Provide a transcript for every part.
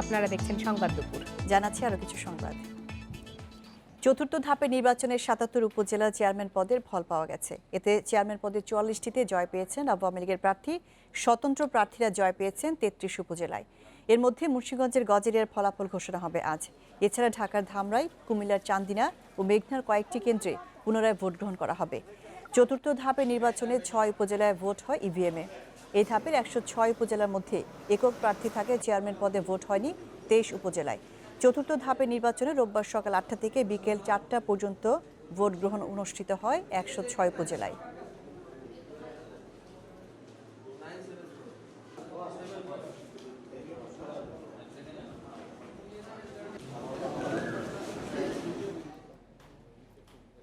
আপনারা দেখছেন সংবাদ দুপুর। জানাচ্ছি আরো কিছু সংবাদ। চতুর্থ ধাপে নির্বাচনের ৭৭ উপজেলা চেয়ারম্যান পদের ফল পাওয়া গেছে। এতে চেয়ারম্যান পদে ৪৪টিতে জয় পেয়েছেন আওয়ামী লীগের প্রার্থী। স্বতন্ত্র প্রার্থীরা জয় পেয়েছেন ৩৩ উপজেলায়। এর মধ্যে মুন্সিগঞ্জের গজেরিয়ার ফলাফল ঘোষণা হবে আজ। এছাড়া ঢাকার ধামরাই, কুমিল্লার চান্দিনা ও মেঘনার কয়েকটি কেন্দ্রে পুনরায় ভোট গ্রহণ করা হবে। চতুর্থ ধাপে নির্বাচনে ৬ উপজেলায় ভোট হয় ইভিএমে। এই ধাপের ১০৬ উপজেলার মধ্যে একক প্রার্থী থাকে চেয়ারম্যান পদে ভোট হয়নি ২৩ উপজেলায়। চতুর্থ ধাপে নির্বাচনে রোববার সকাল ৮টা থেকে বিকেল ৪টা পর্যন্ত ভোট গ্রহণ অনুষ্ঠিত হয় ১০৬ উপজেলায়।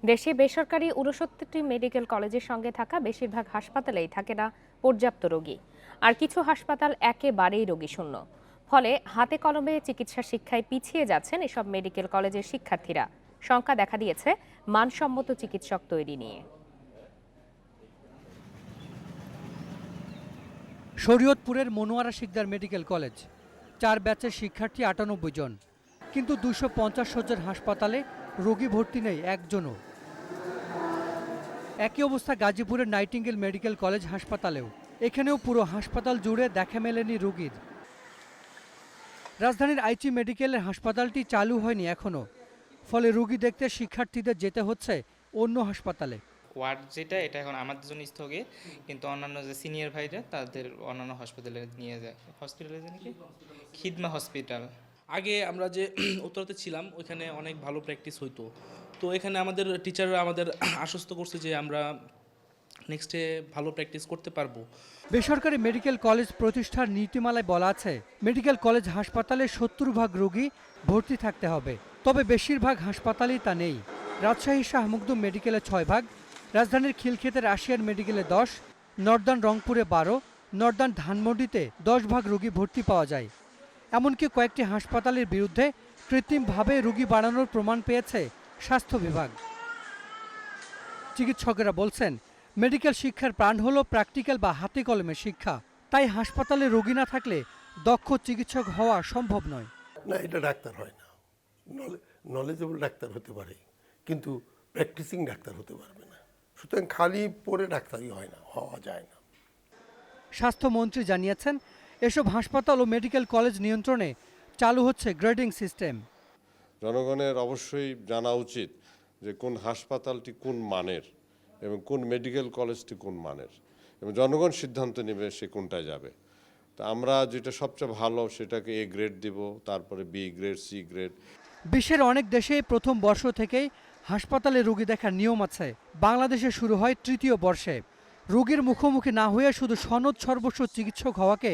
দেশে বেসরকারি ৬৯টি মেডিকেল কলেজের সঙ্গে থাকা বেশিরভাগ হাসপাতালেই থাকে না পর্যাপ্ত রোগী, আর কিছু হাসপাতাল একেবারেই রোগী শূন্য। ফলে হাতে কলমে চিকিৎসা শিক্ষায় পিছিয়ে যাচ্ছেন এসব মেডিকেল কলেজের শিক্ষার্থীরা। শঙ্কা দেখা দিয়েছে মানসম্মত চিকিৎসক তৈরি নিয়ে। শরীয়তপুরের মনোয়ারা শিকদার মেডিকেল কলেজ, 4 ব্যাচের শিক্ষার্থী 98 জন, কিন্তু 250 শয্যার হাসপাতালে রোগী ভর্তি নেই একজনও। একই অবস্থা গাজীপুরের নাইটিঙ্গেল মেডিকেল কলেজ হাসপাতালেও। এখানেও পুরো হাসপাতাল জুড়ে দেখা মেলেনি রোগীর। রাজধানীর আইচি মেডিকেলের হাসপাতালটি চালু হয়নি এখনো, ফলে রোগী দেখতে শিক্ষার্থীদের যেতে হচ্ছে অন্য হাসপাতালে। ওয়ার্ড যেটা, এটা এখন আমাদের জন্য স্থগিত, কিন্তু অন্যান্য যে সিনিয়র ভাইরা তাদের অন্যান্য হসপিটালে নিয়ে যায়। হসপিটালে জানি কি খিদমা হসপিটাল। আগে আমরা যে উত্তরাতে ছিলাম ওইখানে অনেক ভালো প্র্যাকটিস হইতো, তো এখানে আমাদের টিচাররা আমাদের আশ্বস্ত করছে যে আমরা নেক্সটে ভালো প্র্যাকটিস করতে পারবো। বেসরকারি মেডিকেল কলেজ প্রতিষ্ঠার নীতিমালায় বলা আছে মেডিকেল কলেজ হাসপাতালে ৭০ ভাগ রোগী ভর্তি থাকতে হবে, তবে বেশিরভাগ হাসপাতালেই তা নেই। রাজশাহী শাহ মখদুম মেডিকেলে ৬ ভাগ, রাজধানীর খিলক্ষেতের আশিয়ার মেডিকেলে 10, নর্দার্ন রংপুরে 12, নর্দার্ন ধানমন্ডিতে 10 ভাগ রোগী ভর্তি পাওয়া যায়। এমনকি কয়েকটি হাসপাতালের বিরুদ্ধে কৃত্রিমভাবে রোগী বাড়ানোর প্রমাণ পেয়েছে স্বাস্থ্য বিভাগ। চিকিৎসকেরা বলছেন মেডিকেল শিক্ষার প্রাণ হলো প্র্যাকটিক্যাল বা হাতে কলমের শিক্ষা। তাই হাসপাতালে রোগী না থাকলে দক্ষ চিকিৎসক হওয়া সম্ভব নয়। না, এটা ডাক্তার হয় না। নলেজেবল ডাক্তার হতে পারে, কিন্তু প্র্যাকটিসিং ডাক্তার হতে পারবে না। সুতরাং খালি পড়ে ডাক্তারই হয় না, হওয়া যায় না। স্বাস্থ্যমন্ত্রী জানিয়েছেন এসব হাসপাতাল ও মেডিকেল কলেজ নিয়ন্ত্রণে চালু হচ্ছে গ্রেডিং সিস্টেম। জনগণের অবশ্যই জানা উচিত যে কোন হাসপাতালটি কোন মানের এবং কোন মেডিকেল কলেজটি কোন মানের, এবং জনগণ সিদ্ধান্ত নেবে সে কোনটায় যাবে। তা আমরা যেটা সবচেয়ে ভালো সেটাকে এ গ্রেড দিব, তারপরে বি গ্রেড, সি গ্রেড। বিশ্বের অনেক দেশে প্রথম বর্ষ থেকেই হাসপাতালে রোগী দেখার নিয়ম আছে। বাংলাদেশে শুরু হয় তৃতীয় বর্ষে। রোগীর মুখোমুখি না হয়ে শুধু সনদ সর্বস্ব চিকিৎসক হওয়াকে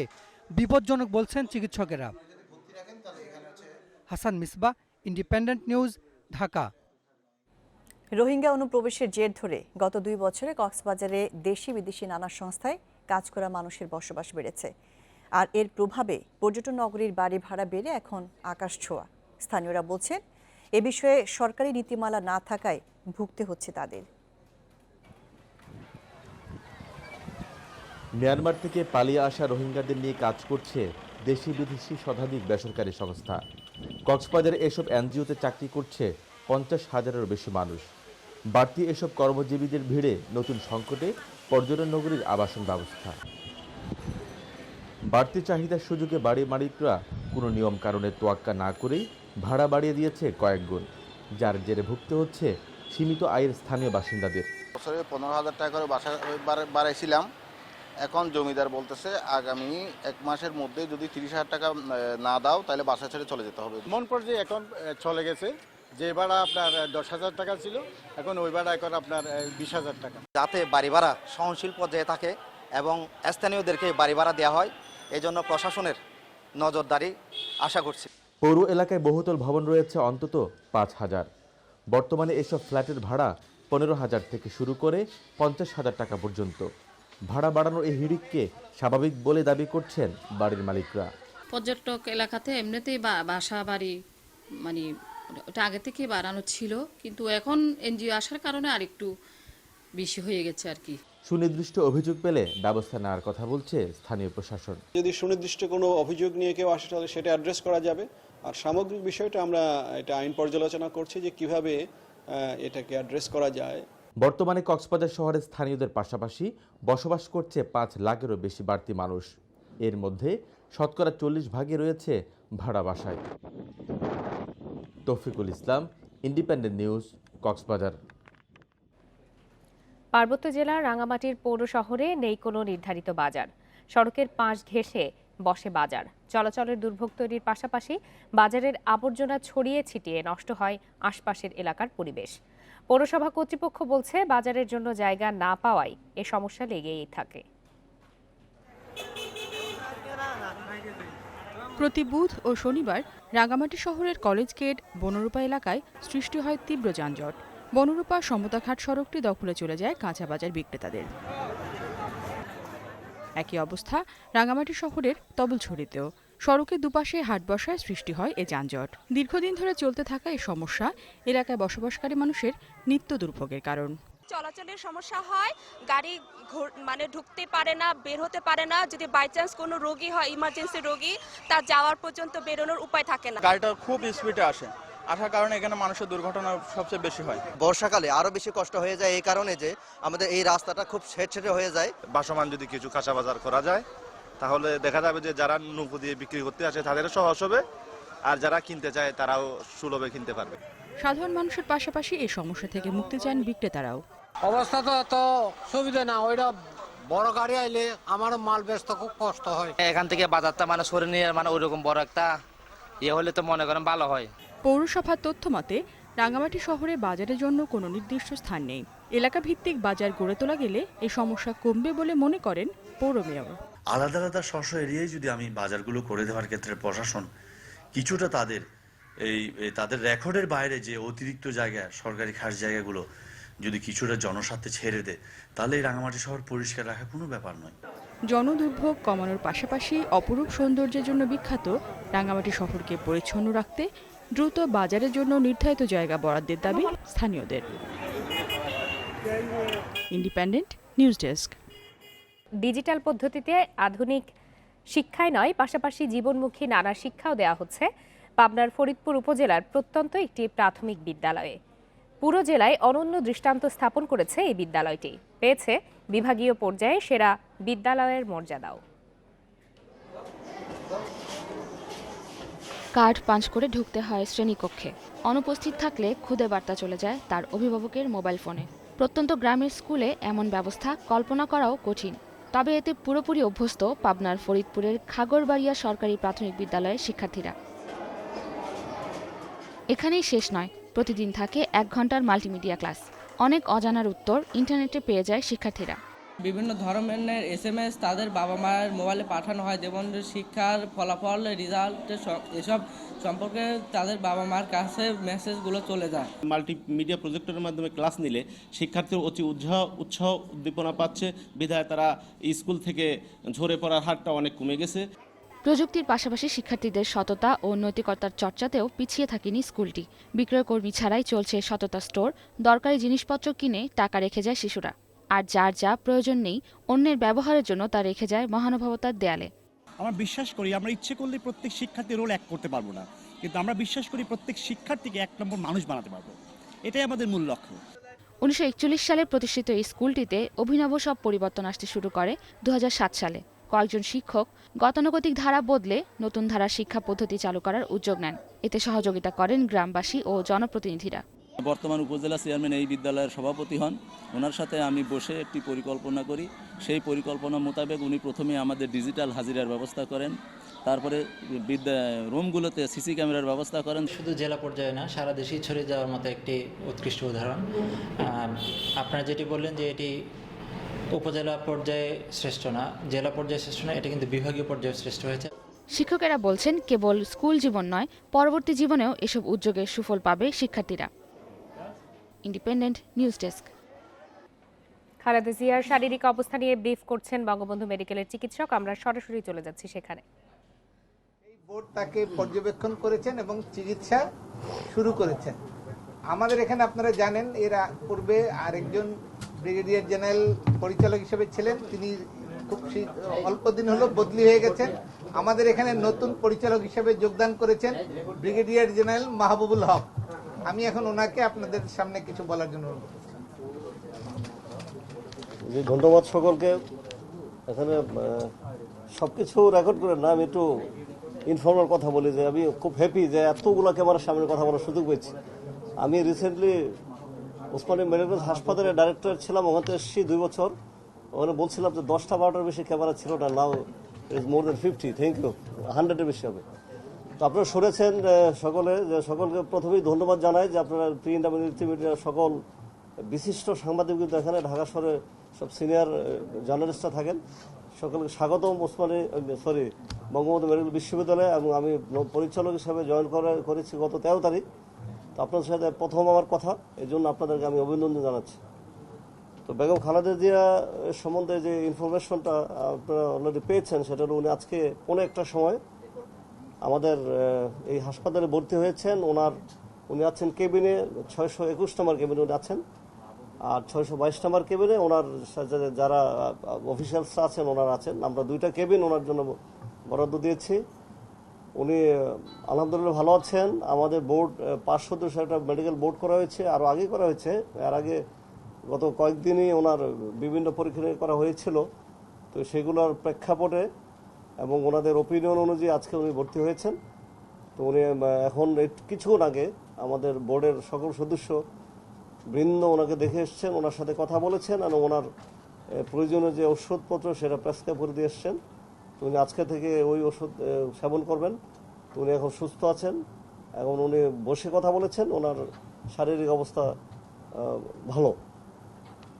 বিপজ্জনক বলছেন চিকিৎসকেরা। Hasan Misbah, Independent News, Dhaka. রোহিঙ্গা অনুপ্রবেশের জের ধরে গত 2 বছরে কক্সবাজারে দেশি বিদেশি নানা সংস্থায় কাজ করা মানুষের বসবাস বেড়েছে। আর এর প্রভাবে পর্যটন নগরীর বাড়ি ভাড়া বেড়ে এখন আকাশ ছোঁয়া। স্থানীয়রা বলছেন এ বিষয়ে সরকারি নীতিমালা না থাকায় ভুগতে হচ্ছে তাদের। মিয়ানমার থেকে পালিয়ে আসা রোহিঙ্গাদের নিয়ে কাজ করছে দেশি বিদেশি শতাধিক বেসরকারি সংস্থা। কক্সবাজারে এসব এনজিওতে চাকরি করছে 50,000-এরও বেশি মানুষ। বাড়তি এসব কর্মজীবীদের ভিড়ে নতুন সংকটে পর্যটন নগরীর আবাসন ব্যবস্থা। বাড়তি চাহিদার সুযোগে বাড়ি মালিকরা কোনো নিয়ম কারণে তোয়াক্কা না করেই ভাড়া বাড়িয়ে দিয়েছে কয়েক গুণ, যার জেরে ভুগতে হচ্ছে সীমিত আয়ের স্থানীয় বাসিন্দাদের। বছরে 15,000 টাকা করে বাসা বাড়াইছিলাম, এখন জমিদার বলতেছে আগামী 1 মাসের মধ্যে যদি 30,000 টাকা না দাও তাহলে বাসা ছেড়ে চলে যেতে হবে। মন পর্যায়ে এখন চলে গেছে, যে ভাড়া আপনার 10,000 টাকা ছিল এখন ওই ভাড়া এখন আপনার 20,000 টাকা। যাতে বাড়ি ভাড়া সহনশীল পর্যায়ে থাকে এবং স্থানীয়দেরকে বাড়ি ভাড়া দেওয়া হয়, এই জন্য প্রশাসনের নজরদারি আশা করছি। পৌর এলাকায় বহুতল ভবন রয়েছে অন্তত 5,000। বর্তমানে এসব ফ্ল্যাটের ভাড়া 15,000 থেকে শুরু করে 50,000 টাকা পর্যন্ত। ভাড়া বাড়ানোর এই হিড়িককে স্বাভাবিক বলে দাবি করছেন বাড়ির মালিকরা। পর্যটক এলাকাতে এমনিতেই বাসা বাড়ি মানে ওটা আগে থেকে বাড়ানো ছিল, কিন্তু এখন এনজিও আসার কারণে আরেকটু বেশি হয়ে গেছে আর কি। সুনির্দিষ্ট অভিযোগ পেলে ব্যবস্থা নেওয়ার কথা বলছে স্থানীয় প্রশাসন। যদি সুনির্দিষ্ট কোনো অভিযোগ নিয়ে কেউ আসে তাহলে সেটা অ্যাড্রেস করা যাবে। আর সামগ্রিক বিষয়টা আমরা এটা আইন পর্যালোচনা করছি যে কিভাবে এটাকে অ্যাড্রেস করা যায়। বর্তমানে কক্সবাজার শহরে স্থানীয়দের পাশাপাশি বসবাস করছে 5 লাখেরও বেশি বাড়তি মানুষ। এর মধ্যে শতকরা 40% রয়েছে ভাড়া বাসায়। তৌফিকুল ইসলাম, ইন্ডিপেন্ডেন্ট নিউজ, কক্সবাজার। পার্বত্য জেলার রাঙামাটির পৌর শহরে নেই কোনো নির্ধারিত বাজার। সড়কের পাশ ঘেঁষে বসে বাজার। চলাচলের দুর্ভোগ তৈরির পাশাপাশি বাজারের আবর্জনা ছড়িয়ে ছিটিয়ে নষ্ট হয় আশপাশের এলাকার পরিবেশ। পৌরসভা কর্তৃপক্ষ বলছে বাজারের জন্য জায়গা না পাওয়ায় এ সমস্যা লেগেই থাকে। প্রতি বুধ ও শনিবার রাঙামাটি শহরের কলেজ গেট বনরূপা এলাকায় সৃষ্টি হয় তীব্র যানজট। বনরূপা সমতাঘাট সড়কটি দখলে চলে যায় কাঁচা বাজার বিক্রেতাদের। একই অবস্থা রাঙামাটি শহরের তবলছড়িতেও। সড়কের দুপাশে হাট বসায় সৃষ্টি হয় এ যানজট। দীর্ঘদিন ধরে চলতে থাকা এই সমস্যা এলাকায় বসবাসকারী মানুষের নিত্য দুর্ভোগের কারণ। চলাচলের সমস্যা হয়, গাড়ি মানে ঢুকতে পারে না, বের হতে পারে না। যদি বাই চান্স কোনো রোগী হয়, ইমার্জেন্সি রোগী, তার যাওয়ার পর্যন্ত বেরোনোর উপায় থাকে না। গাড়িটা খুব স্পিডে আসার কারণে এখানে মানুষের দুর্ঘটনা সবচেয়ে বেশি হয়। বর্ষাকালে আরো বেশি কষ্ট হয়ে যায় এই কারণে যে আমাদের এই রাস্তাটা খুব ছেঁটে হয়ে যায়। ভাসমান যদি কিছু কাঁচা বাজার করা যায় তাহলে দেখা যাবে যে যারা নৌকো দিয়ে বিক্রি করতে আসে তাদেরও সহজ হবে, আর যারা কিনতে চায় তারাও সুলভে কিনতে পারবে। সাধারণ মানুষের পাশাপাশি এই সমস্যা থেকে মুক্তি চান বিক্রেতারাও। অবস্থা তো এত সুবিধা না, ওইটা বড় গাড়ি আইলে আমার মাল বেচতে খুব কষ্ট হয়। এখান থেকে বাজারটা মানে সরে নিয়ে মানে ওইরকম বড় একটা হলে তো মনে করেন ভালো হয়। পৌরসভার তথ্য মতে রাঙামাটি শহরে বাজারের জন্য কোনো নির্দিষ্ট স্থান নেই। এলাকা ভিত্তিক বাজার গড়ে তোলা গেলে এই সমস্যা কমবে বলে মনে করেন পৌর মেয়র। আলাদা আলাদা স্ব এরিয়ায় যদি আমি বাজারগুলো করে দেওয়ার ক্ষেত্রে প্রশাসন কিছুটা তাদের রেকর্ডের বাইরে যে অতিরিক্ত জায়গা, সরকারি খাস জায়গাগুলো যদি কিছুটা জনস্বার্থে ছেড়ে দেয় তাহলে এই রাঙামাটি শহর পরিষ্কার রাখা কোনো ব্যাপার নয়। জনদুর্ভোগ কমানোর পাশাপাশি অপরূপ সৌন্দর্যের জন্য বিখ্যাত রাঙামাটি শহরকে পরিচ্ছন্ন রাখতে দ্রুত বাজারের জন্য নির্ধারিত জায়গা বরাদ্দের দাবি স্থানীয়দের। Independent news desk. ডিজিটাল পদ্ধতিতে আধুনিক শিক্ষায় নয়, পাশাপাশি জীবনমুখী নানা শিক্ষাও দেওয়া হচ্ছে পাবনার ফরিদপুর উপজেলার প্রত্যন্ত একটি প্রাথমিক বিদ্যালয়ে। পুরো জেলায় অনন্য দৃষ্টান্ত স্থাপন করেছে এই বিদ্যালয়টি। পেয়েছে বিভাগীয় পর্যায়ে সেরা বিদ্যালয়ের মর্যাদাও। কার্ড পাঞ্চ করে ঢুকতে হয় শ্রেণীকক্ষে। অনুপস্থিত থাকলে খুদে বার্তা চলে যায় তার অভিভাবকের মোবাইল ফোনে। প্রত্যন্ত গ্রামের স্কুলে এমন ব্যবস্থা কল্পনা করাও কঠিন। তবে এতে পুরোপুরি অভ্যস্ত পাবনার ফরিদপুরের খাগড়বাড়িয়া সরকারি প্রাথমিক বিদ্যালয়ের শিক্ষার্থীরা। এখানেই শেষ নয়, প্রতিদিন থাকে 1 ঘন্টার মাল্টিমিডিয়া ক্লাস। অনেক অজানার উত্তর ইন্টারনেটে পেয়ে যায় শিক্ষার্থীরা। বিভিন্ন ধরনের SMS তাদের বাবা মায়ের মোবাইলে পাঠানো হয়, যেমন শিক্ষার ফলাফল, রেজাল্ট, এসব সম্পর্কে তাদের বাবা মার কাছে মেসেজগুলো চলে যায়। মাল্টিমিডিয়া প্রজেক্টরের মাধ্যমে ক্লাস নিলে শিক্ষার্থীর অতি উৎসাহ উদ্দীপনা পাচ্ছে, বিধায় তারা স্কুল থেকে ঝরে পড়ার হারটা অনেক কমে গেছে। প্রযুক্তির পাশাপাশি শিক্ষার্থীদের সততা ও নৈতিকতার চর্চাতেও পিছিয়ে থাকেনি স্কুলটি। বিক্রয়কর্মী ছাড়াই চলছে সততা স্টোর। দরকারি জিনিসপত্র কিনে টাকা রেখে যায় শিশুরা, আর যার যা প্রয়োজন নেই অন্যের ব্যবহারের জন্য তা রেখে যায় মহানুভবতার দেয়ালে। আমরা বিশ্বাস করি আমরা ইচ্ছে করলে প্রত্যেক শিক্ষার্থীর রোল এক করতে পারবো না, কিন্তু আমরা বিশ্বাস করি প্রত্যেক শিক্ষার্থীকে 1 নম্বর মানুষ বানাতে পারবো। এটাই আমাদের মূল লক্ষ্য। 1941 সালে প্রতিষ্ঠিত এই স্কুলটিতে অভিনব সব পরিবর্তন আসতে শুরু করে 2007 সালে। কয়েকজন শিক্ষক গতানুগতিক ধারা বদলে নতুন ধারার শিক্ষা পদ্ধতি চালু করার উদ্যোগ নেন। এতে সহযোগিতা করেন গ্রামবাসী ও জনপ্রতিনিধিরা। বর্তমান উপজেলা চেয়ারম্যান এই বিদ্যালয়ের সভাপতি হন। ওনার সাথে আমি বসে একটি পরিকল্পনা করি। সেই পরিকল্পনা মোতাবেক উনি প্রথমে আমাদের ডিজিটাল হাজিরার ব্যবস্থা করেন, তারপরে রুমগুলোতে সিসি ক্যামেরার ব্যবস্থা করেন। শুধু জেলা পর্যায়ে না, সারা দেশেই ছড়িয়ে যাওয়ার মতো একটি উৎকৃষ্ট উদাহরণ। আপনারা যেটি বললেন যে এটি উপজেলা পর্যায়ে শ্রেষ্ঠ না, জেলা পর্যায়ে শ্রেষ্ঠ না, এটা কিন্তু বিভাগীয় পর্যায়ে শ্রেষ্ঠ হয়েছে। শিক্ষকেরা বলছেন কেবল স্কুল জীবন নয়, পরবর্তী জীবনেও এসব উদ্যোগের সুফল পাবে শিক্ষার্থীরা। Independent news desk. খালেদা জিয়ার শারীরিক অবস্থা নিয়ে ব্রিফ করছেন বঙ্গবন্ধু মেডিকেলের চিকিৎসক। আমরা সরাসরি চলে যাচ্ছি সেখানে। এই বোর্ড তাকে পর্যবেক্ষণ করেছেন এবং চিকিৎসা শুরু করেছেন। আমাদের এখানে আপনারা জানেন এর পূর্বে আরেকজন ব্রিগেডিয়ার জেনারেল পরিচালক হিসেবে ছিলেন, তিনি খুব অল্প দিন হলো বদলি হয়ে গেছেন। আমাদের এখানে নতুন পরিচালক হিসেবে যোগদান করেছেন ব্রিগেডিয়ার জেনারেল মাহবুবুল হক। আমি এখন ওনাকে আপনাদের সামনে কিছু বলার জন্য অনুরোধ করছি। ধন্যবাদ সকলকে। এখানে সবকিছু রেকর্ড করে না, আমি একটু ইনফর্মাল কথা বলি যে আমি খুব হ্যাপি যে এতগুলো ক্যামেরার সামনে কথা বলার সুযোগ পেয়েছি। আমি রিসেন্টলি ওসমানী মেডিকেল হাসপাতালের ডাইরেক্টর ছিলাম, ওখানে এসেছি 2 বছর। ওখানে বলছিলাম যে 10টা-12টার বেশি ক্যামেরা ছিল না, now is more than 50, thank you, 100-এর বেশি হবে। তো আপনারা শুনেছেন সকলে, যে সকলকে প্রথমেই ধন্যবাদ জানাই যে আপনারা প্রিন্ট এবং মিডিয়ার সকল বিশিষ্ট সাংবাদিক কিন্তু এখানে ঢাকা শহরে সব সিনিয়র জার্নালিস্টরা থাকেন। সকলকে স্বাগতম বঙ্গবন্ধু মেডিকেল বিশ্ববিদ্যালয়ে। এবং আমি পরিচালক হিসাবে জয়েন করেছি গত 13 তারিখ। তো আপনাদের সাথে প্রথম আমার কথা, এই জন্য আপনাদেরকে আমি অভিনন্দন জানাচ্ছি। তো বেগম খালেদা জিয়া সম্বন্ধে যে ইনফরমেশনটা আপনারা অলরেডি পেয়েছেন, সেটা হলো উনি আজকে কোনো একটা সময় আমাদের এই হাসপাতালে ভর্তি হয়েছেন। উনি আছেন কেবিনে 621 নম্বর কেবিনে উনি আছেন, আর 622 নম্বর কেবিনে ওনার যারা অফিসিয়ালসরা আছেন ওনারা আছেন। আমরা 2টা কেবিন ওনার জন্য বরাদ্দ দিয়েছি। উনি আলহামদুলিল্লাহ ভালো আছেন। আমাদের বোর্ড 5 সদস্য একটা মেডিকেল বোর্ড করা হয়েছে, আরও আগে করা হয়েছে। এর আগে গত কয়েকদিনই ওনার বিভিন্ন পরীক্ষা করা হয়েছিল। তো সেগুলোর প্রেক্ষাপটে এবং ওনাদের ওপিনিয়ন অনুযায়ী আজকে উনি ভর্তি হয়েছেন। তো উনি এখন কিছুক্ষণ আগে আমাদের বোর্ডের সকল সদস্য বৃন্দ ওনাকে দেখে এসছেন, ওনার সাথে কথা বলেছেন এবং ওনার প্রয়োজনীয় যে ওষুধপত্র সেটা প্রেসক্রাইব করে দিয়ে এসছেন। তো উনি আজকে থেকে ওই ওষুধ সেবন করবেন। তো উনি এখন সুস্থ আছেন। এখন উনি বসে কথা বলেছেন, ওনার শারীরিক অবস্থা ভালো।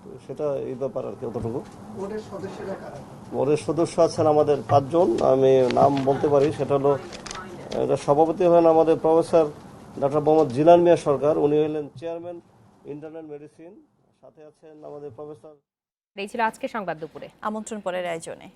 তো সেটা এই ব্যাপার আর কি, অতটুকু। বোর্ডের সদস্য আছেন আমাদের 5 জন, আমি নাম বলতে পারি। সেটা হলো, এটা সভাপতি হন আমাদের প্রফেসর ডক্টর মোহাম্মদ জিলান মিয়া সরকার, উনি হলেন চেয়ারম্যান ইন্টারনাল মেডিসিন। সাথে আছেন আমাদের প্রফেসর। এই ছিল আজকে সংবাদ দুপুরে। আমন্ত্রণ পরের আয়োজনে।